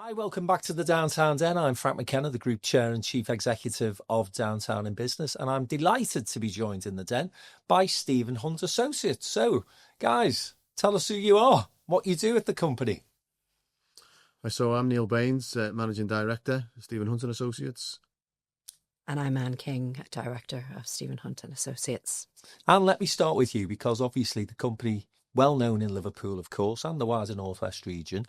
Hi, welcome back to the Downtown Den. I'm Frank McKenna, the Group Chair and Chief Executive of Downtown in Business, and I'm delighted to be joined in the Den by Stephen Hunt Associates. So, guys, tell us who you are, what you do at the company. So I'm Neil Baines, Managing Director of Stephen Hunt Associates. And I'm Anne King, Director of Stephen Hunt Associates. And let me start with you, because obviously the company, well known in Liverpool, of course, and the wider North West region,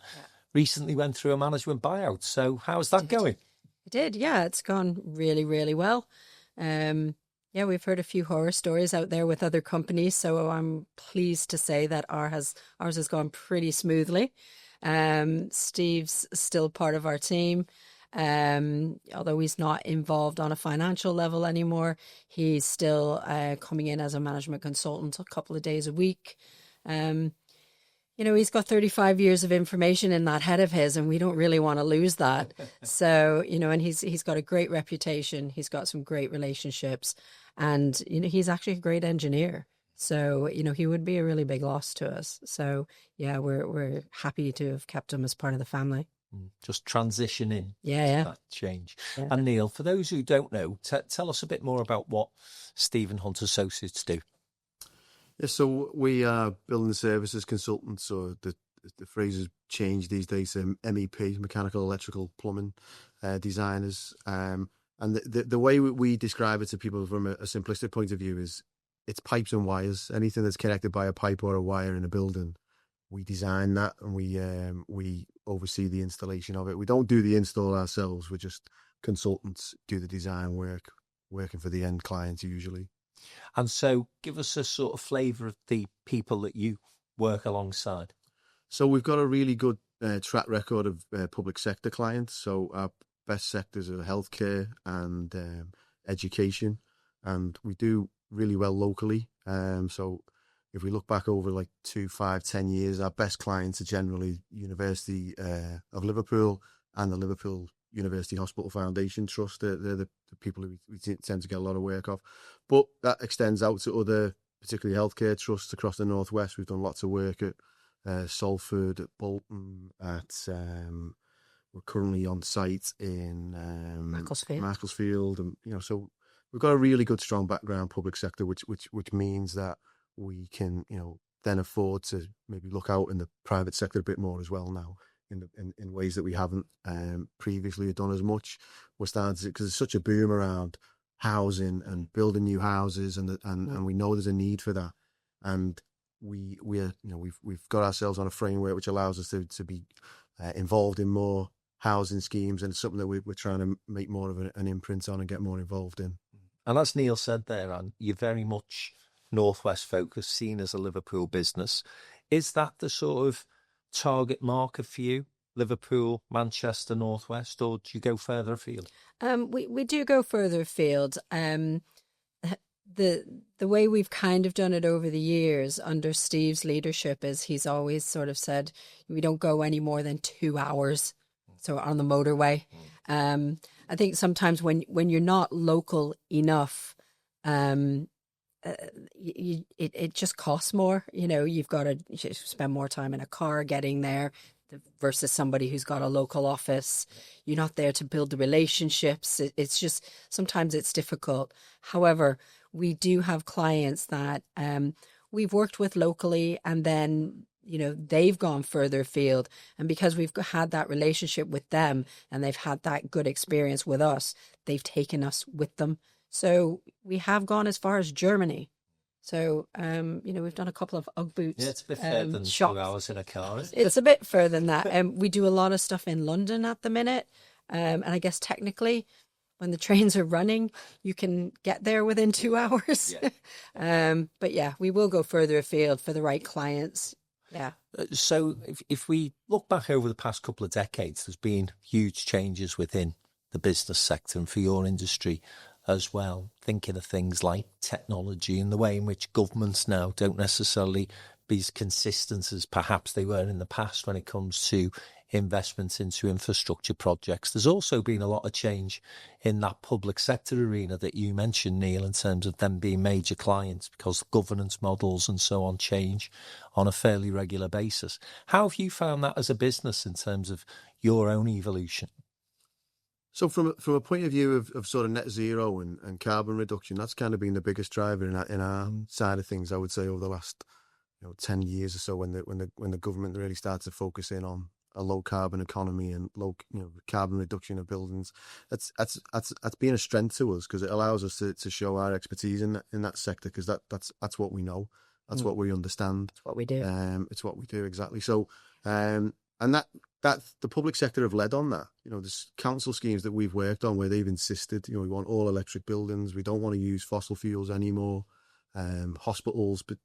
recently went through a management buyout. So how's that going? It did, yeah. It's gone really, really well. We've heard a few horror stories out there with other companies, so I'm pleased to say that ours has gone pretty smoothly. Steve's still part of our team. Although he's not involved on a financial level anymore, he's still coming in as a management consultant a couple of days a week. He's got 35 years of information in that head of his, and we don't really want to lose that. So, and he's got a great reputation. He's got some great relationships, and, he's actually a great engineer. So, he would be a really big loss to us. So, yeah, we're happy to have kept him as part of the family. Just transitioning. That change. Yeah. And Neil, for those who don't know, tell us a bit more about what Stephen Hunt Associates do. Yeah, so we are building services consultants, so the phrase has changed these days to MEP, mechanical, electrical, plumbing designers. And the way we describe it to people from a simplistic point of view is it's pipes and wires. Anything that's connected by a pipe or a wire in a building, we design that, and we oversee the installation of it. We don't do the install ourselves. We're just consultants, do the design work, working for the end clients usually. And so give us a sort of flavour of the people that you work alongside. So we've got a really good track record of public sector clients. So our best sectors are healthcare and education, and we do really well locally. So if we look back over like 2, 5, 10 years, our best clients are generally University of Liverpool and the Liverpool University Hospital Foundation Trust. They're the people who we tend to get a lot of work off. But that extends out to other, particularly healthcare trusts across the Northwest. We've done lots of work at Salford, at Bolton, we're currently on site in Macclesfield. And, so we've got a really good, strong background public sector, which means that we can, then afford to maybe look out in the private sector a bit more as well now. In ways that we haven't previously done as much. We're starting to, because there's such a boom around housing and building new houses, and we know there's a need for that. And we've got ourselves on a framework which allows us to be involved in more housing schemes, and it's something that we're trying to make more of an imprint on and get more involved in. And as Neil said there, Anne, you're very much Northwest focused, seen as a Liverpool business. Is that the sort of target market for you, Liverpool, Manchester, Northwest, or do you go further afield? We do go further afield. The way we've kind of done it over the years under Steve's leadership is he's always sort of said we don't go any more than 2 hours, so on the motorway. I think sometimes when you're not local enough, it just costs more. You've got to spend more time in a car getting there versus somebody who's got a local office. You're not there to build the relationships. It's just, sometimes it's difficult. However, we do have clients that we've worked with locally, and then they've gone further afield, and because we've had that relationship with them and they've had that good experience with us, they've taken us with them. So we have gone as far as Germany. So, we've done a couple of Ugg boots. Yeah, it's a bit further than shops. 2 hours in a car. It's a bit further than that. We do a lot of stuff in London at the minute. And I guess technically, when the trains are running, you can get there within 2 hours. Yeah. But yeah, we will go further afield for the right clients. Yeah. So if we look back over the past couple of decades, there's been huge changes within the business sector and for your industry as well, thinking of things like technology and the way in which governments now don't necessarily be as consistent as perhaps they were in the past when it comes to investment into infrastructure projects. There's also been a lot of change in that public sector arena that you mentioned, Neil, in terms of them being major clients because governance models and so on change on a fairly regular basis. How have you found that as a business in terms of your own evolution? So from a point of view of sort of net zero and carbon reduction, that's kind of been the biggest driver in our side of things, I would say, over the last 10 years or so, when the government really started to focus in on a low carbon economy and low carbon reduction of buildings. That's been a strength to us because it allows us to show our expertise in that sector, because that's what we know, that's what we understand. It's what we do. It's what we do, exactly. So and that the public sector have led on that. There's council schemes that we've worked on where they've insisted, we want all electric buildings. We don't want to use fossil fuels anymore. Hospitals, but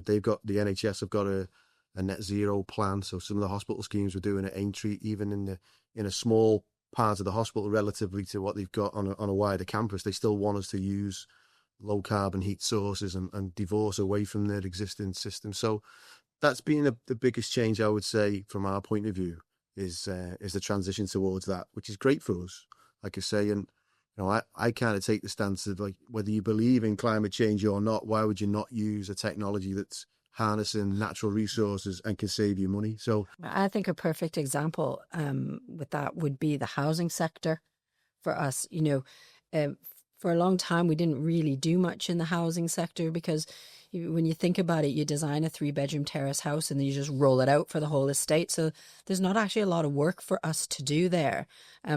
they've got, the NHS have got a net zero plan. So some of the hospital schemes we're doing at Aintree, even in a small part of the hospital relatively to what they've got on a wider campus, they still want us to use low carbon heat sources and divorce away from their existing system. So that's been the biggest change, I would say, from our point of view, is the transition towards that, which is great for us, like I say. And I kind of take the stance of, like, whether you believe in climate change or not, why would you not use a technology that's harnessing natural resources and can save you money? So I think a perfect example with that would be the housing sector for us. For a long time, we didn't really do much in the housing sector because when you think about it, you design a 3-bedroom terrace house and then you just roll it out for the whole estate. So there's not actually a lot of work for us to do there.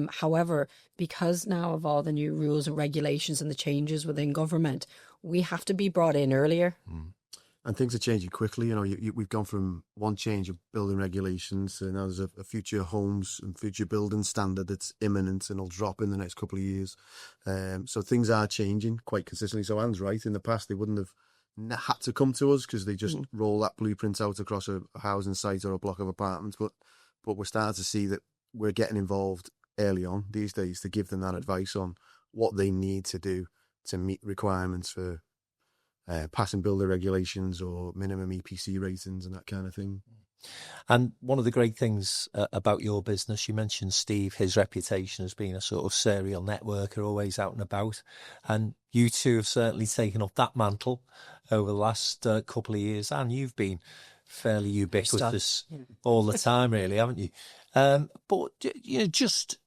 However, because now of all the new rules and regulations and the changes within government, we have to be brought in earlier. And things are changing quickly. We've gone from one change of building regulations to now there's a future homes and future building standard that's imminent and will drop in the next couple of years. So things are changing quite consistently. So Anne's right. In the past, they wouldn't have had to come to us because they just roll that blueprint out across a housing site or a block of apartments. But we're starting to see that we're getting involved early on these days to give them that advice on what they need to do to meet requirements for passing builder regulations or minimum EPC ratings and that kind of thing. And one of the great things about your business, you mentioned Steve, his reputation as being a sort of serial networker, always out and about. And you two have certainly taken up that mantle over the last couple of years. And you've been fairly ubiquitous all the time, really, haven't you? But just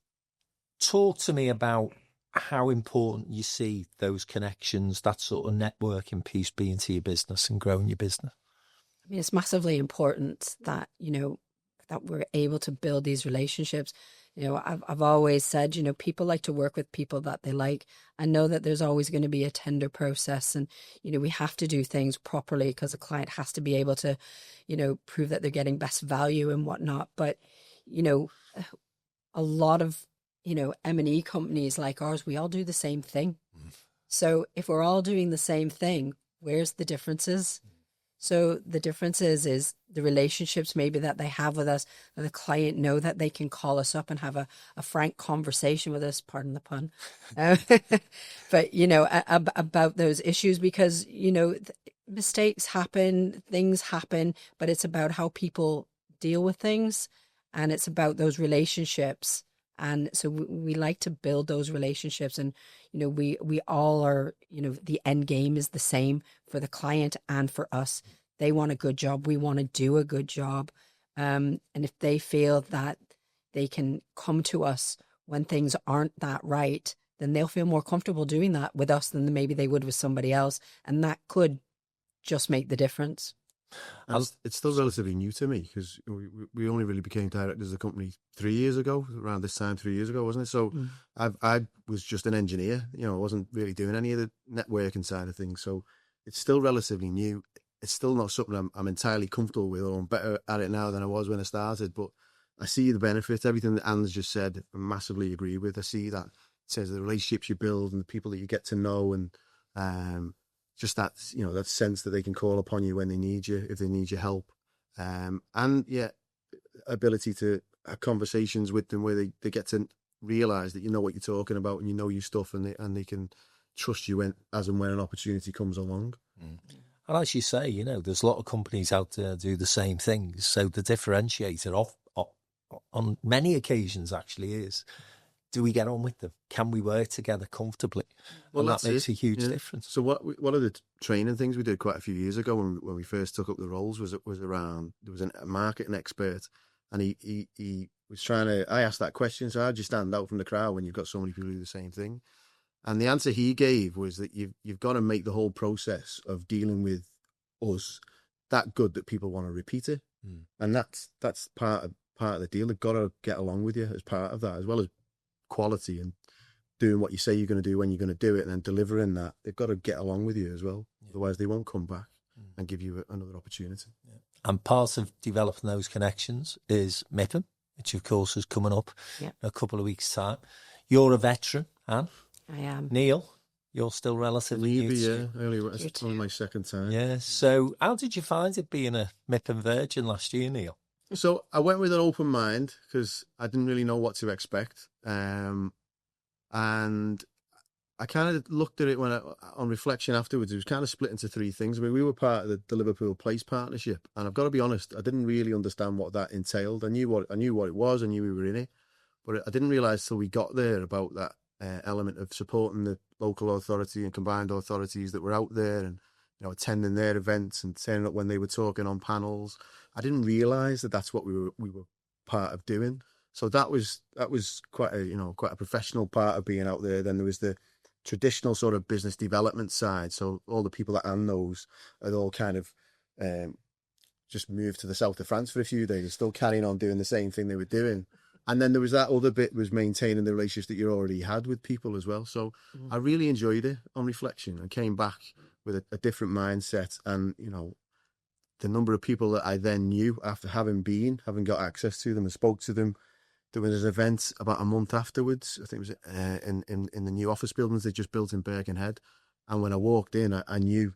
talk to me about how important you see those connections, that sort of networking piece being to your business and growing your business. I mean, it's massively important that, that we're able to build these relationships. I've always said, people like to work with people that they like. I know that there's always going to be a tender process and, we have to do things properly because the client has to be able to, prove that they're getting best value and whatnot. But, a lot of, M&E companies like ours, we all do the same thing. So if we're all doing the same thing, where's the differences? So the difference is the relationships maybe that they have with us, and the client know that they can call us up and have a frank conversation with us, pardon the pun, but, about those issues because, mistakes happen, things happen, but it's about how people deal with things and it's about those relationships. And so we like to build those relationships and, we all are, the end game is the same for the client and for us. They want a good job. We want to do a good job. And if they feel that they can come to us when things aren't that right, then they'll feel more comfortable doing that with us than maybe they would with somebody else. And that could just make the difference. It's still relatively new to me because we only really became directors of the company 3 years ago, around this time 3 years ago, wasn't it? So I was just an engineer, I wasn't really doing any of the networking side of things. So it's still relatively new. It's still not something I'm entirely comfortable with, or I'm better at it now than I was when I started. But I see the benefit. Everything that Anne's just said, I massively agree with. I see that. It says the relationships you build and the people that you get to know and just that, that sense that they can call upon you when they need you, if they need your help. Ability to have conversations with them where they get to realise that you know what you're talking about and you know your stuff and they can trust you as and when an opportunity comes along. And as you say, there's a lot of companies out there do the same things. So the differentiator on many occasions actually is, do we get on with them? Can we work together comfortably? Well, and that that's makes it. a huge Yeah. difference. So one of the training things we did quite a few years ago when we first took up the roles was around, there was a marketing expert, and he was trying to, I asked that question, so how do you stand out from the crowd when you've got so many people who do the same thing? And the answer he gave was that you've got to make the whole process of dealing with us that good that people want to repeat it. And that's part of the deal. They've got to get along with you as part of that, as well as quality and doing what you say you're going to do when you're going to do it, and then delivering that. They've got to get along with you as well. Otherwise they won't come back and give you another opportunity. And part of developing those connections is MIPIM, which of course is coming up in a couple of weeks' time. You're a veteran, Anne. I am. Neil, you're still relatively new to It's only my second time. Yeah. So how did you find it being a MIPIM virgin last year, Neil? So I went with an open mind because I didn't really know what to expect. And I kind of looked at it on reflection afterwards. It was kind of split into three things. I mean, we were part of the Liverpool Place partnership, and I've got to be honest, I didn't really understand what that entailed. I knew what it was. I knew we were in it, but I didn't realise till we got there about that element of supporting the local authority and combined authorities that were out there, and attending their events and turning up when they were talking on panels. I didn't realise that that's what we were part of doing. So that was quite a professional part of being out there. Then there was the traditional sort of business development side. So all the people that Anne knows had all kind of just moved to the south of France for a few days, still carrying on doing the same thing they were doing. And then there was that other bit, was maintaining the relationships that you already had with people as well. So I really enjoyed it on reflection. I came back with a different mindset, and the number of people that I then knew after having got access to them and spoke to them. There was an event about a month afterwards. I think it was in the new office buildings they just built in Birkenhead. And when I walked in, I knew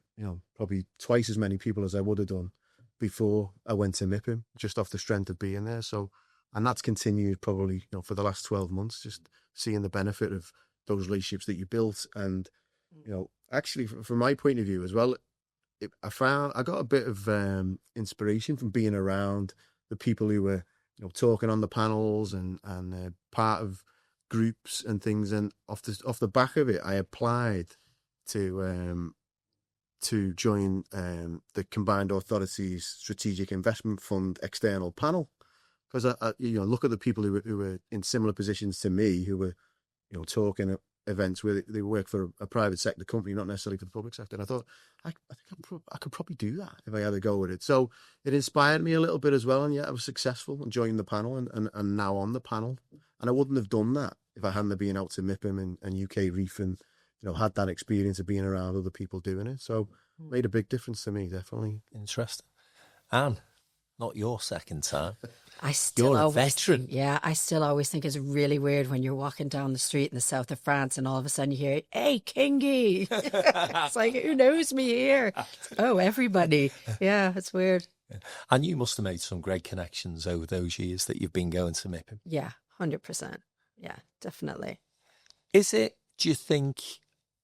probably twice as many people as I would have done before I went to MIPIM, just off the strength of being there. So, and that's continued probably for the last 12 months, just seeing the benefit of those relationships that you built. And actually, from my point of view as well, I got a bit of inspiration from being around the people who were talking on the panels and part of groups and things. And off the back of it, I applied to join the Combined Authorities Strategic Investment Fund external panel, because I look at the people who were in similar positions to me, who were talking at events where they work for a private sector company, not necessarily for the public sector. And I thought, I think I could probably do that if I had a go at it. So it inspired me a little bit as well. And I was successful and joined the panel and now on the panel. And I wouldn't have done that if I hadn't been out to MIPIM and UK Reef and, had that experience of being around other people doing it. So it made a big difference to me, definitely. Interesting. Anne, not your second time. You're a veteran. I still always think it's really weird when you're walking down the street in the south of France and all of a sudden you hear, "Hey, Kingy!" It's like, who knows me here? Oh, everybody. Yeah, it's weird. And you must have made some great connections over those years that you've been going to MIPIM. Yeah, 100%. Yeah, definitely. Is it, do you think,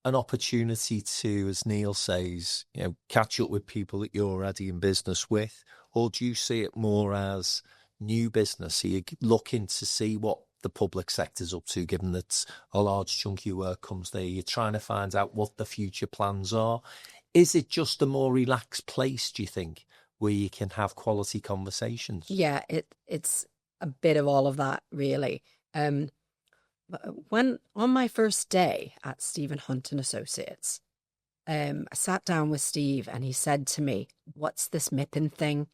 an opportunity to, as Neil says, catch up with people that you're already in business with? Or do you see it more as new business? Are you looking to see what the public sector's up to, given that a large chunk of your work comes there? You're trying to find out what the future plans are. Is it just a more relaxed place, do you think, where you can have quality conversations? Yeah, it's a bit of all of that, really. When on my first day at Stephen Hunt and Associates, I sat down with Steve and he said to me, "What's this MIPIM thing?"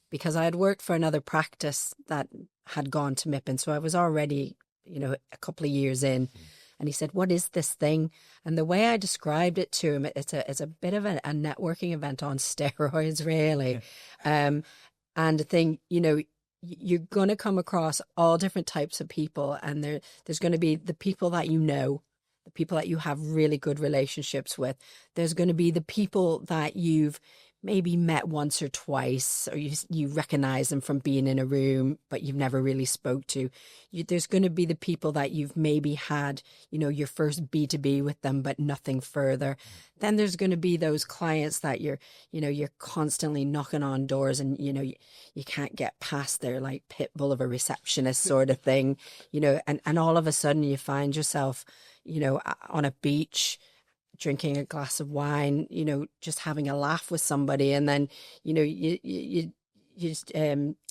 Because I had worked for another practice that had gone to MIPIM, so I was already, a couple of years in. And he said, "What is this thing?" And the way I described it to him, it's a bit of a networking event on steroids, really. And the thing, you're going to come across all different types of people, and there's going to be the people that the people that you have really good relationships with. There's going to be the people that you've maybe met once or twice, or you recognize them from being in a room, but you've never really spoke to. There's going to be the people that you've maybe had, your first B2B with them, but nothing further. Then there's going to be those clients that you're constantly knocking on doors, and you can't get past their like pit bull of a receptionist sort of thing, and all of a sudden you find yourself, on a beach, drinking a glass of wine, just having a laugh with somebody, and then you just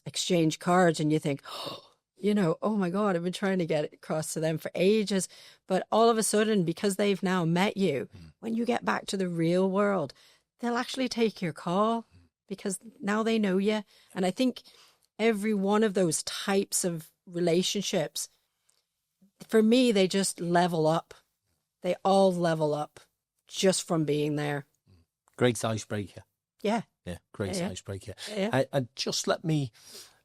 exchange cards, and you think, oh my God, I've been trying to get across to them for ages, but all of a sudden, because they've now met you, when you get back to the real world, they'll actually take your call because now they know you. And I think every one of those types of relationships, for me, they just level up. They all level up just from being there. Great icebreaker. Yeah. Yeah, great icebreaker. Yeah. And just let me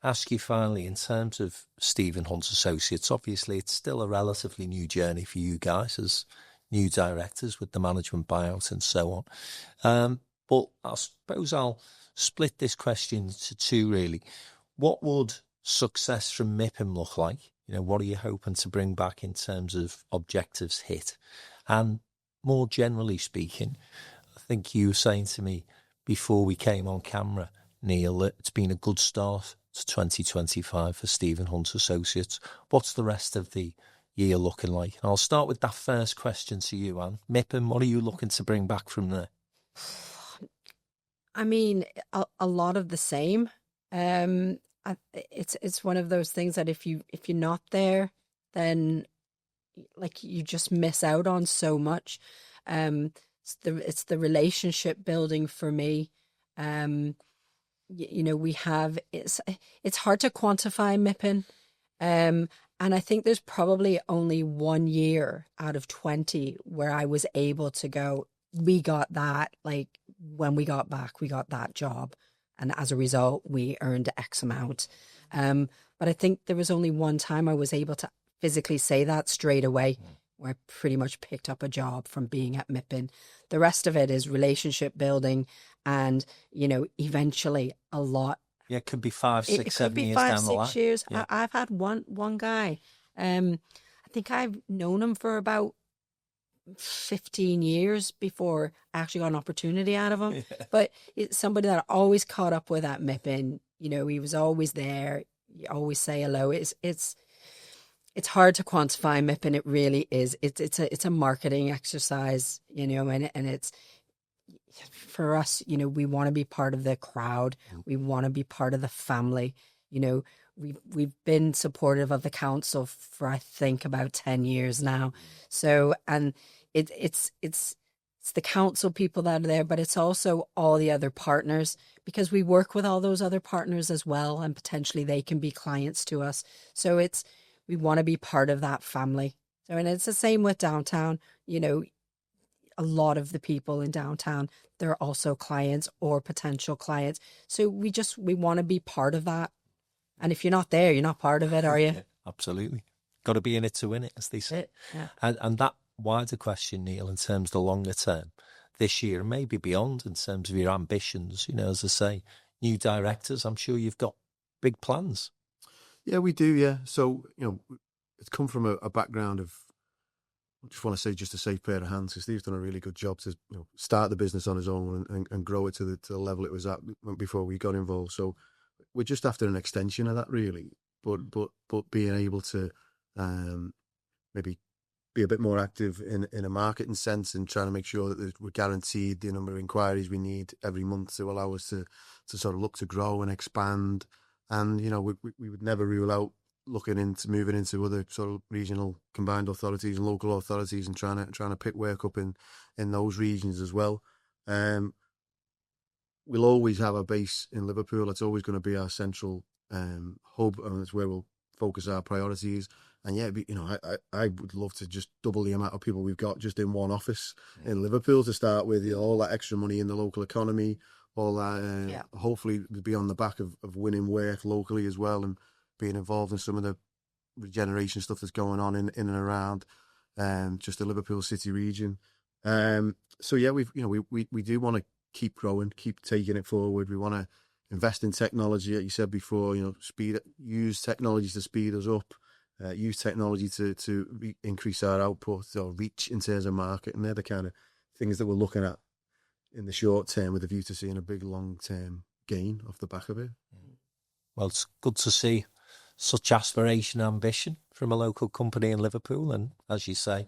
ask you finally, in terms of Stephen Hunt Associates, obviously it's still a relatively new journey for you guys as new directors with the management buyout and so on. But I suppose I'll split this question into two, really. What would success from MIPIM look like? What are you hoping to bring back in terms of objectives hit? And more generally speaking, I think you were saying to me before we came on camera, Neil, that it's been a good start to 2025 for Stephen Hunt Associates. What's the rest of the year looking like? And I'll start with that first question to you, Anne. MIPIM, what are you looking to bring back from there? I mean, a lot of the same. It's one of those things that if you're not there, then like you just miss out on so much. It's the relationship building for me. We have it's hard to quantify MIPIM. And I think there's probably only 1 year out of 20 where I was able to go, we got that, like when we got back, we got that job. And as a result, we earned X amount. But I think there was only one time I was able to physically say that straight away, where I pretty much picked up a job from being at MIPIM. The rest of it is relationship building and, eventually a lot. Yeah, it could be 5, 6, It 7 could be years 5, down the line. 6 years. Yeah. I've had one guy. I think I've known him for about 15 years before I actually got an opportunity out of him. Yeah. But it's somebody that I always caught up with at MIPIM. He was always there. You always say hello. It's hard to quantify MIPIM. It really is. It's a marketing exercise, and it's for us, we want to be part of the crowd. We want to be part of the family. We've been supportive of the council for I think about 10 years now. So, and it's the council people that are there, but it's also all the other partners, because we work with all those other partners as well, and potentially they can be clients to us. So we want to be part of that family. So, and it's the same with downtown. A lot of the people in downtown, they're also clients or potential clients. So we want to be part of that. And if you're not there, you're not part of it, are you? Yeah, absolutely. Got to be in it to win it, as they say. Yeah. And that wider question, Neil, in terms of the longer term, this year and maybe beyond, in terms of your ambitions, as I say, new directors, I'm sure you've got big plans. Yeah, we do, yeah. So, it's come from a background of, I just want to say, just a safe pair of hands, because Steve's done a really good job to start the business on his own and grow it to the level it was at before we got involved. So we're just after an extension of that, really, but being able to maybe be a bit more active in a marketing sense, and trying to make sure that we're guaranteed the number of inquiries we need every month to allow us to sort of look to grow and expand. And we would never rule out looking into moving into other sort of regional combined authorities and local authorities, and trying to pick work up in those regions as well. We'll always have a base in Liverpool. It's always going to be our central hub, and it's where we'll focus our priorities. And yeah, I would love to just double the amount of people we've got just in one office in Liverpool to start with. All that extra money in the local economy, all that. Hopefully, be on the back of winning work locally as well, and being involved in some of the regeneration stuff that's going on in and around just the Liverpool City region. So yeah, we do want to keep growing, keep taking it forward. We want to invest in technology, like you said before. Use technology to speed us up. Use technology to increase our output or reach in terms of market, and they're the kind of things that we're looking at in the short term with a view to seeing a big long-term gain off the back of it. Well, it's good to see such aspiration and ambition from a local company in Liverpool, and as you say,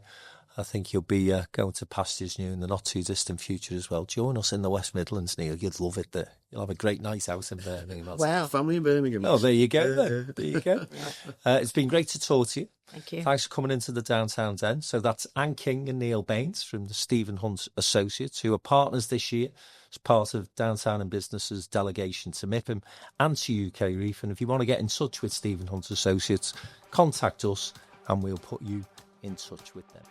I think you'll be going to pastures new in the not too distant future as well. Join us in the West Midlands, Neil. You'd love it there. You'll have a great night out in Birmingham. Well, family in Birmingham. Oh, there you go. Then. There you go. It's been great to talk to you. thank you. Thanks for coming into the Downtown Den. So that's Anne King and Neil Baines from the Stephen Hunt Associates, who are partners this year as part of Downtown and Business's delegation to MIPIM and to UK Reef. And if you want to get in touch with Stephen Hunt Associates, contact us and we'll put you in touch with them.